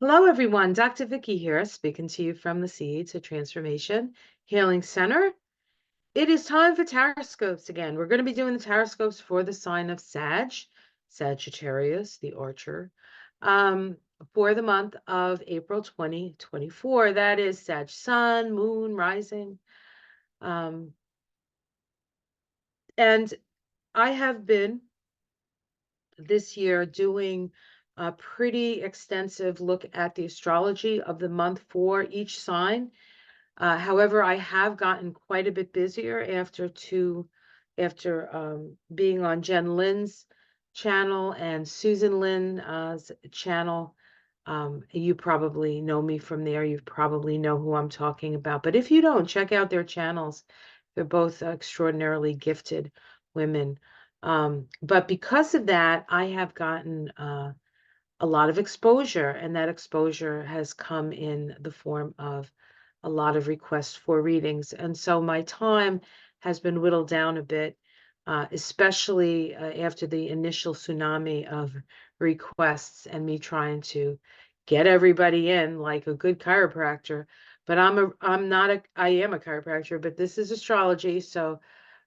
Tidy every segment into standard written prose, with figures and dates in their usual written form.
Hello, everyone. Dr. Vicky here, speaking to you from the Seed to Transformation Healing Center. It is time for Taroscopes again. We're going to be doing the Taroscopes for the sign of Sagittarius, the Archer, um, for the month of April 2024. That is Sag Sun, Moon, Rising. And I have been this year doing a pretty extensive look at the astrology of the month for each sign. However, I have gotten quite a bit busier after being on Jen Lynn's channel and Susan Lynn's channel. You probably know me from there. You probably know who I'm talking about. But if you don't, check out their channels. They're both extraordinarily gifted women. But because of that, I have gotten a lot of exposure, and that exposure has come in the form of a lot of requests for readings. And so my time has been whittled down a bit, especially after the initial tsunami of requests and me trying to get everybody in like a good chiropractor. But I am a chiropractor, but this is astrology. So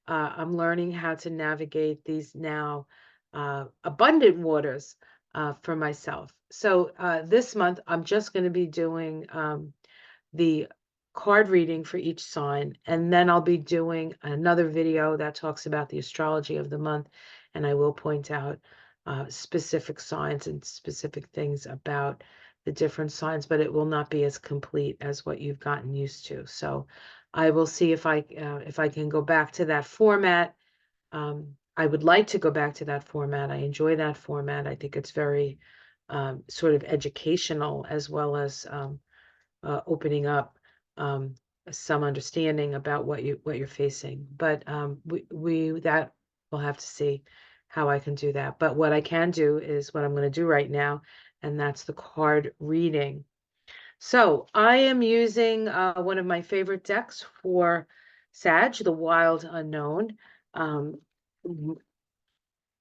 I'm learning how to navigate these now abundant waters for myself. So this month, I'm just going to be doing the card reading for each sign, and then I'll be doing another video that talks about the astrology of the month, and I will point out specific signs and specific things about the different signs, but it will not be as complete as what you've gotten used to. So I will see if I can go back to that format. I would like to go back to that format. I enjoy that format. I think it's very sort of educational, as well as opening up um, some understanding about what you're facing. But we that we'll have to see how I can do that. But what I can do is what I'm going to do right now, and that's the card reading. So I am using one of my favorite decks for Sag, the Wild Unknown. Um,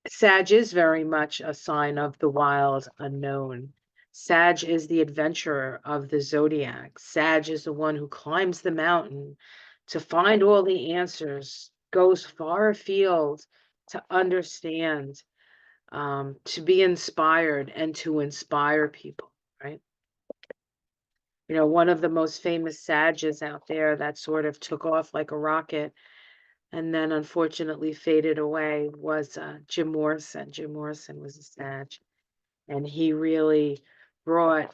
Sag is very much a sign of the wild unknown. Sag is the adventurer of the zodiac. Sag is the one who climbs the mountain to find all the answers, goes far afield to understand, to be inspired and to inspire people, right? You know, one of the most famous Sages out there that sort of took off like a rocket and then unfortunately faded away was Jim Morrison. Jim Morrison was a Sag, and he really brought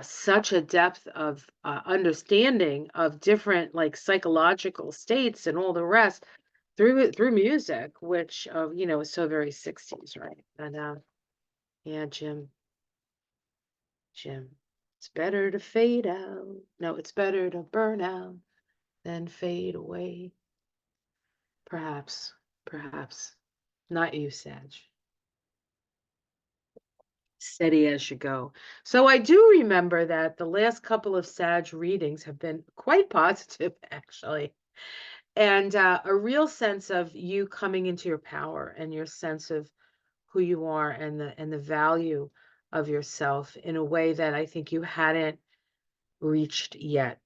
such a depth of understanding of different like psychological states and all the rest through music, which is so very 60s, right? And yeah, Jim, it's better to fade out. No, it's better to burn out than fade away. Perhaps, perhaps. Not you, Sag. Steady as you go. So I do remember that the last couple of Sag readings have been quite positive, actually, and a real sense of you coming into your power and your sense of who you are and the value of yourself in a way that I think you hadn't reached yet.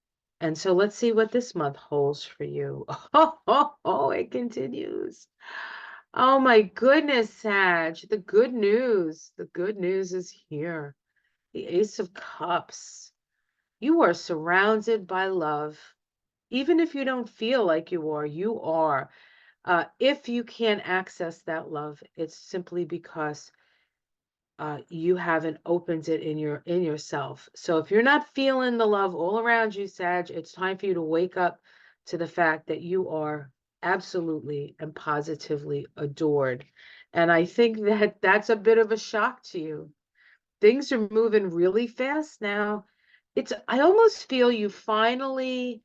And so let's see what this month holds for you. It continues. Oh my goodness, Sag, the good news. The good news is here. The Ace of Cups. You are surrounded by love. Even if you don't feel like you are, you are. If you can't access that love, it's simply because you haven't opened it in yourself. So if you're not feeling the love all around you, Sag, it's time for you to wake up to the fact that you are absolutely and positively adored. And I think that that's a bit of a shock to you. Things are moving really fast now. I almost feel you finally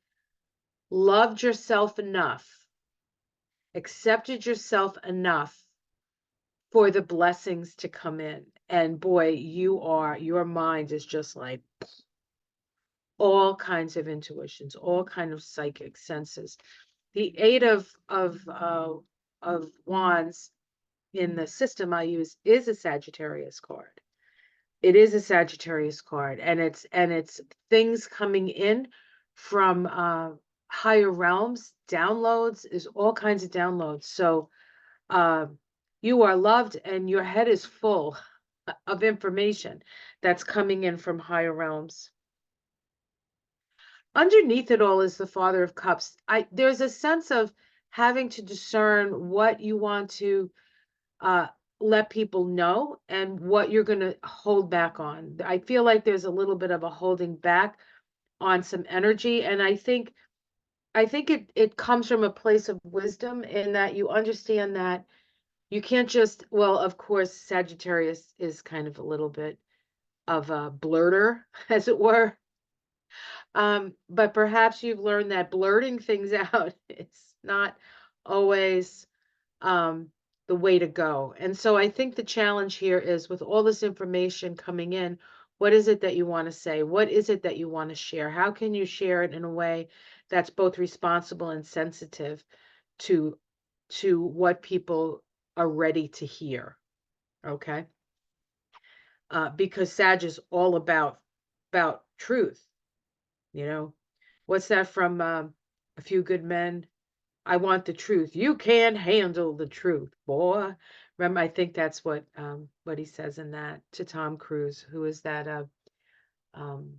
loved yourself enough, accepted yourself enough for the blessings to come in. And boy, your mind is just like all kinds of intuitions, all kind of psychic senses. The eight of wands in the system I use is a Sagittarius card. it is a Sagittarius card, and it's things coming in from higher realms, downloads, is all kinds of downloads. So you are loved and your head is full of information that's coming in from higher realms. Underneath it all is the Father of Cups. There's a sense of having to discern what you want to uh, let people know and what you're going to hold back on. I feel like there's a little bit of a holding back on some energy, and I think it comes from a place of wisdom in that you understand that you can't just, well, of course, Sagittarius is kind of a little bit of a blurter, as it were. But perhaps you've learned that blurting things out is not always um, the way to go. And so I think the challenge here is with all this information coming in, what is it that you want to say? What is it that you want to share? How can you share it in a way that's both responsible and sensitive to what people are ready to hear? Okay. Because Sag is all about truth, you know. What's that from A Few Good Men? I want the truth. You can't handle the truth, boy. Remember, I think that's what he says in that to Tom Cruise. Who is that? Um,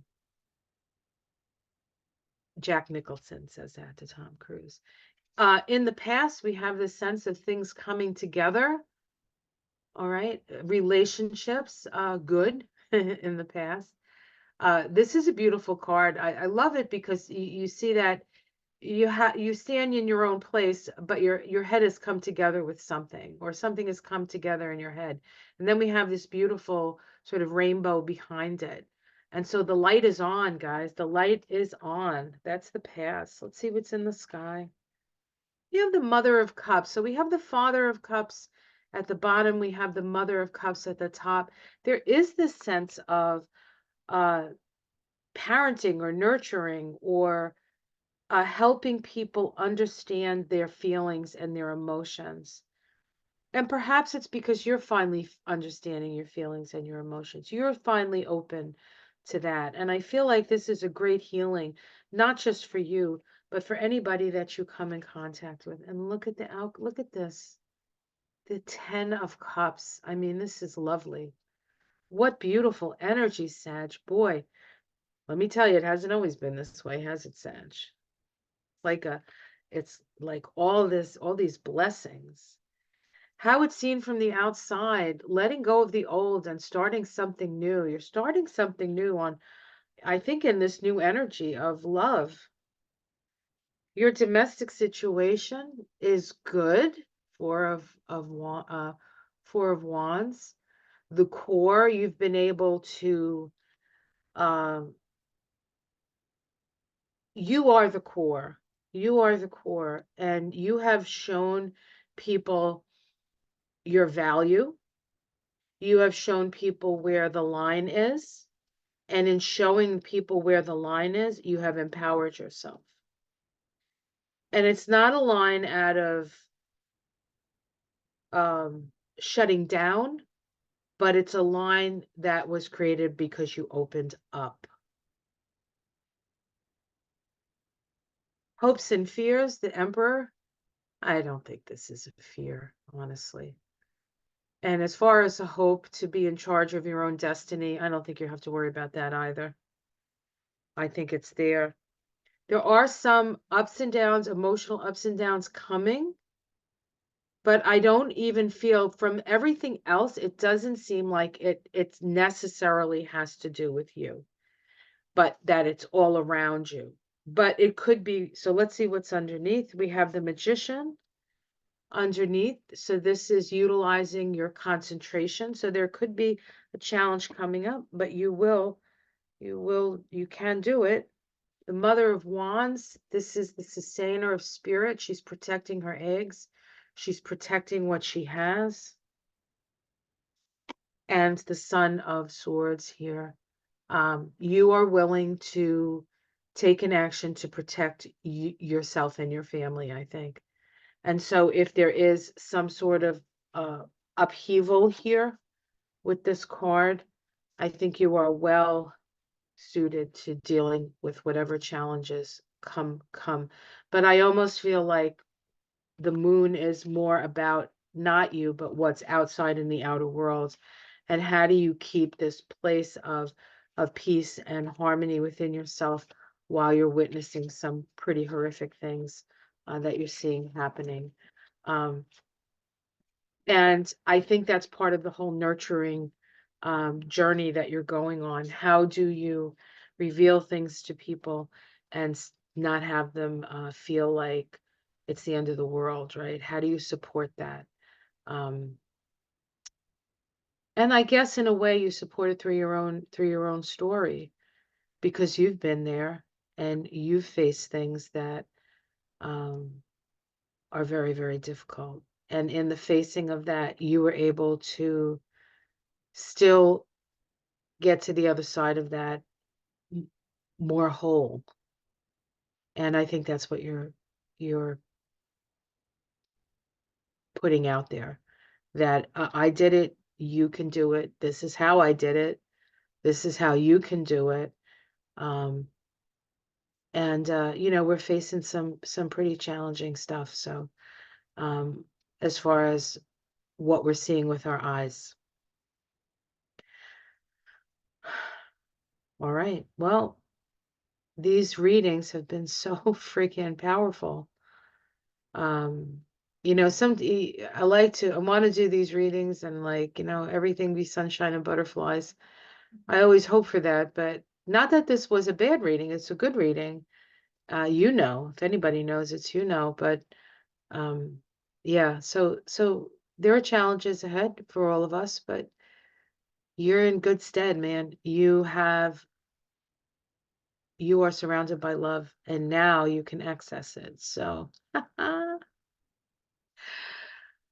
Jack Nicholson says that to Tom Cruise. In the past, we have this sense of things coming together. All right, relationships, good in the past. This is a beautiful card. I love it because you see that you stand in your own place, but your head has come together with something, or something has come together in your head. And then we have this beautiful sort of rainbow behind it. And so the light is on, guys. The light is on. That's the past. Let's see what's in the sky. You have the Mother of Cups. So we have the Father of Cups at the bottom. We have the Mother of Cups at the top. There is this sense of uh, parenting or nurturing or helping people understand their feelings and their emotions. And perhaps it's because you're finally understanding your feelings and your emotions. You're finally open to that. And I feel like this is a great healing, not just for you, but for anybody that you come in contact with. And look at this. The 10 of Cups. I mean, this is lovely. What beautiful energy, Sag. Boy, let me tell you, it hasn't always been this way, has it, Sag? Like it's like all these blessings. How it's seen from the outside, letting go of the old and starting something new. You're starting something new on, I think, in this new energy of love. Your domestic situation is good. Four Four of Wands. The core, you've been able to um you are the core. You are the core, and you have shown people your value. You have shown people where the line is. And in showing people where the line is, you have empowered yourself. And it's not a line out of um, shutting down, but it's a line that was created because you opened up. Hopes and fears, the Emperor. I don't think this is a fear, honestly. And as far as a hope to be in charge of your own destiny, I don't think you have to worry about that either. I think it's there. There are some ups and downs, emotional ups and downs coming, but I don't even feel from everything else, it doesn't seem like it necessarily has to do with you, but that it's all around you. But it could be, so let's see what's underneath. We have the Magician underneath. So this is utilizing your concentration. So there could be a challenge coming up, but you can do it. The Mother of Wands, this is the sustainer of spirit. She's protecting her eggs. She's protecting what she has. And the Son of Swords here. You are willing to take an action to protect yourself and your family, I think. And so if there is some sort of upheaval here with this card, I think you are well suited to dealing with whatever challenges come. But I almost feel like the moon is more about not you, but what's outside in the outer world. And how do you keep this place of peace and harmony within yourself while you're witnessing some pretty horrific things that you're seeing happening. Um, and I think that's part of the whole nurturing journey that you're going on. How do you reveal things to people and not have them feel like it's the end of the world, right? How do you support that? Um, and I guess in a way you support it through your own story because you've been there and you've faced things that um, are very, very difficult. And in the facing of that, you were able to still get to the other side of that more whole. And I think that's what you're putting out there. That I did it, you can do it. This is how I did it. This is how you can do it. Um, and we're facing some pretty challenging stuff. So um, as far as what we're seeing with our eyes. All right. Well, these readings have been so freaking powerful. Um, I want to do these readings and everything be sunshine and butterflies. I always hope for that, but not that this was a bad reading. It's a good reading. If anybody knows, but um, yeah, so there are challenges ahead for all of us, but you're in good stead, man. You are surrounded by love and now you can access it. So,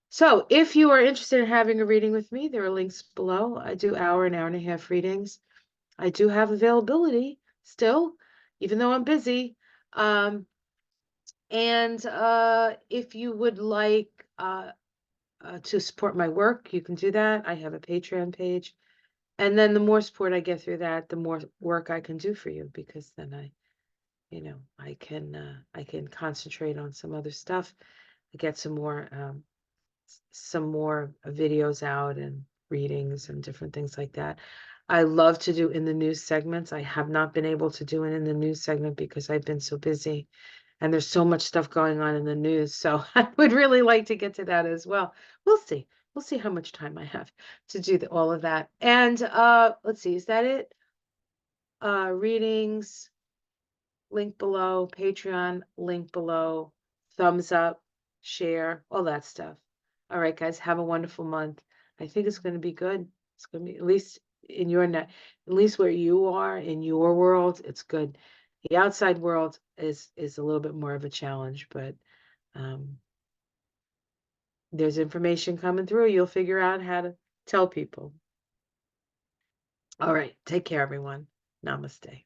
so if you are interested in having a reading with me, there are links below. I do hour and a half readings. I do have availability still, even though I'm busy. And if you would like to support my work, you can do that. I have a Patreon page. And then the more support I get through that, the more work I can do for you because then I can concentrate on some other stuff. I get some more videos out and readings and different things like that. I love to do in the news segments. I have not been able to do it in the news segment because I've been so busy and there's so much stuff going on in the news. So I would really like to get to that as well. We'll see. We'll see how much time I have to do all of that. And let's see, is that it? Readings, link below, Patreon, link below, thumbs up, share, all that stuff. All right, guys, have a wonderful month. I think it's going to be good. It's going to be, at least in your net, at least where you are in your world, it's good. The outside world is a little bit more of a challenge, but um, there's information coming through. You'll figure out how to tell people. All right, take care, everyone. Namaste.